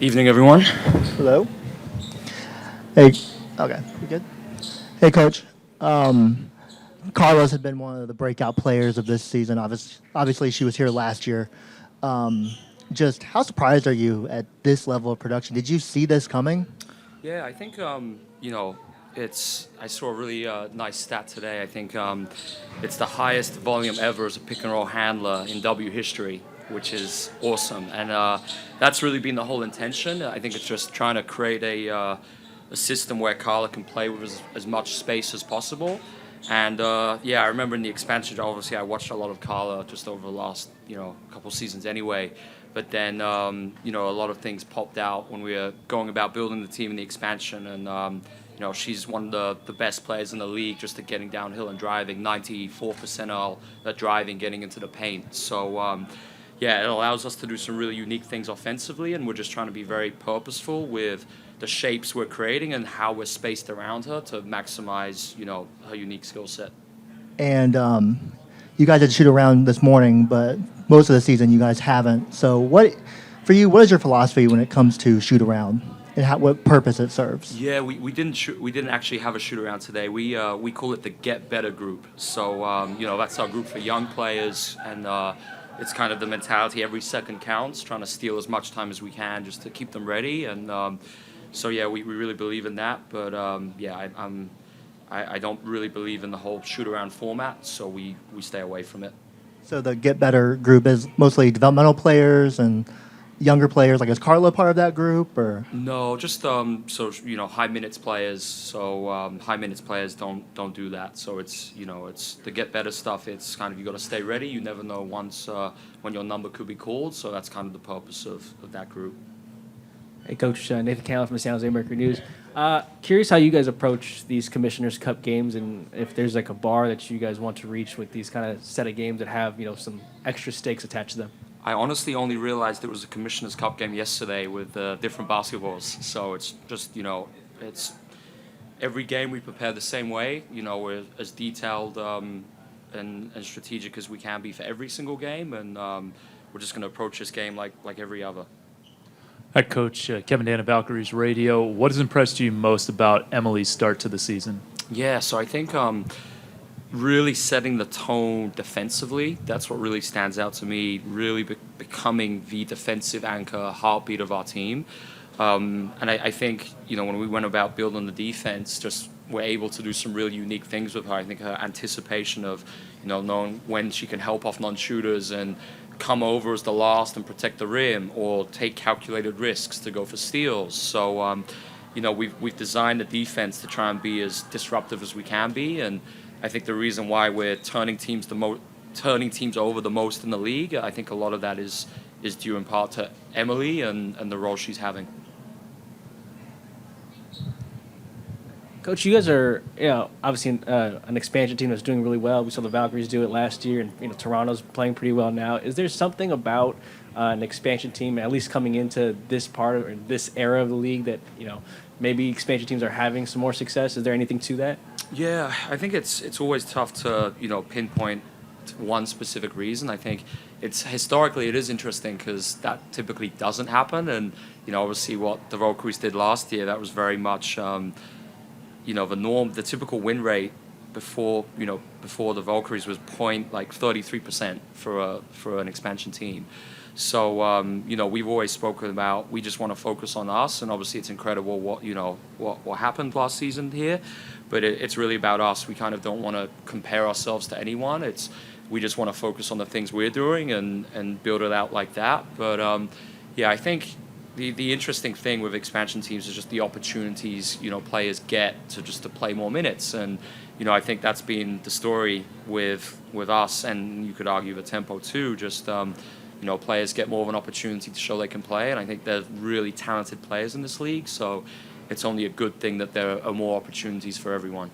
Evening, everyone. Hello. Hey. Okay. We good? Hey, Coach. Carlos had been one of the breakout players of this season. Obviously, she was here last year. Um, just how surprised are you at this level of production? Did you see this coming? Yeah, I think it's. I saw a really nice stat today. I think it's the highest volume ever as a pick and roll handler in W history, which is awesome, and that's really been the whole intention. I think it's just trying to create a system where Carla can play with as much space as possible. And yeah, I remember in the expansion, obviously, I watched a lot of Carla just over the last couple seasons anyway. But then a lot of things popped out when we were going about building the team in the expansion, and she's one of the best players in the league just at getting downhill and driving, 94 percentile at driving, getting into the paint. So yeah, it allows us to do some really unique things offensively, and we're just trying to be very purposeful with the shapes we're creating and how we're spaced around her to maximize, her unique skill set. And you guys had to shoot around this morning, but most of the season you guys haven't. So, for you, what is your philosophy when it comes to shoot around, and what purpose it serves? Yeah, we didn't we didn't actually have a shoot around today. We call it the Get Better group. So that's our group for young players, and it's kind of the mentality every second counts, trying to steal as much time as we can just to keep them ready. And so yeah, we really believe in that. But yeah, I don't really believe in the whole shoot around format, so we stay away from it. So the Get Better group is mostly developmental players and younger players. Like, is Carla part of that group, or? No, just high minutes players. So high minutes players don't do that. So it's the Get Better stuff. It's kind of, you got to stay ready. You never know once when your number could be called. So that's kind of the purpose of that group. Hey, Coach, Nathan Callan from the San Jose Mercury News. Curious how you guys approach these Commissioners' Cup games, and if there's like a bar that you guys want to reach with these kind of set of games that have some extra stakes attached to them. I honestly only realized it was a Commissioner's Cup game yesterday with different basketballs. So it's just it's every game we prepare the same way. We're as detailed and strategic as we can be for every single game, and we're just going to approach this game like every other. Hi, Coach. Kevin Dan of Valkyries Radio. What has impressed you most about Emily's start to the season? Yeah, so I think really setting the tone defensively, that's what really stands out to me, really becoming the defensive anchor, heartbeat of our team. And I think, when we went about building the defense, just we're able to do some really unique things with her. I think her anticipation of, knowing when she can help off non-shooters and come over as the last and protect the rim, or take calculated risks to go for steals. So, we've designed the defense to try and be as disruptive as we can be, and I think the reason why we're turning teams over the most in the league, I think a lot of that is due in part to Emily and the role she's having. Coach, you guys are obviously an expansion team that's doing really well. We saw the Valkyries do it last year, and Toronto's playing pretty well now. Is there something about an expansion team, at least coming into this part or this era of the league, that maybe expansion teams are having some more success? Is there anything to that? Yeah, I think it's always tough to pinpoint one specific reason. I think historically it is interesting because that typically doesn't happen, and obviously what the Valkyries did last year, that was very much the norm. The typical win rate before the Valkyries was 33% for an expansion team. So we've always spoken about, we just want to focus on us, and obviously it's incredible what happened last season here, but it's really about us. We kind of don't want to compare ourselves to anyone. We just want to focus on the things we're doing and build it out like that. But yeah, I think the interesting thing with expansion teams is just the opportunities players get to play more minutes, and I think that's been the story with us, and you could argue the tempo too. Just players get more of an opportunity to show they can play, and I think there's really talented players in this league, so it's only a good thing that there are more opportunities for everyone.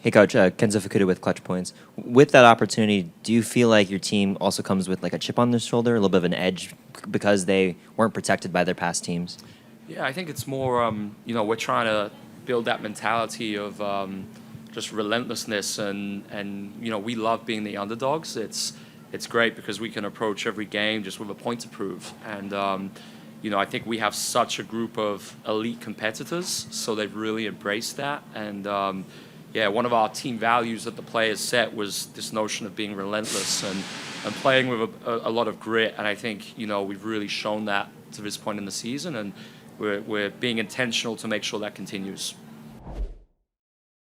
Hey, Coach, Kenzo Fukuda with Clutch Points. With that opportunity, do you feel like your team also comes with like a chip on their shoulder, a little bit of an edge, because they weren't protected by their past teams? Yeah, I think it's more, we're trying to build that mentality of just relentlessness, and we love being the underdogs. it's great because we can approach every game just with a point to prove. And I think we have such a group of elite competitors, so they've really embraced that. And one of our team values that the players set was this notion of being relentless and playing with a lot of grit. And I think we've really shown that to this point in the season, and we're being intentional to make sure that continues.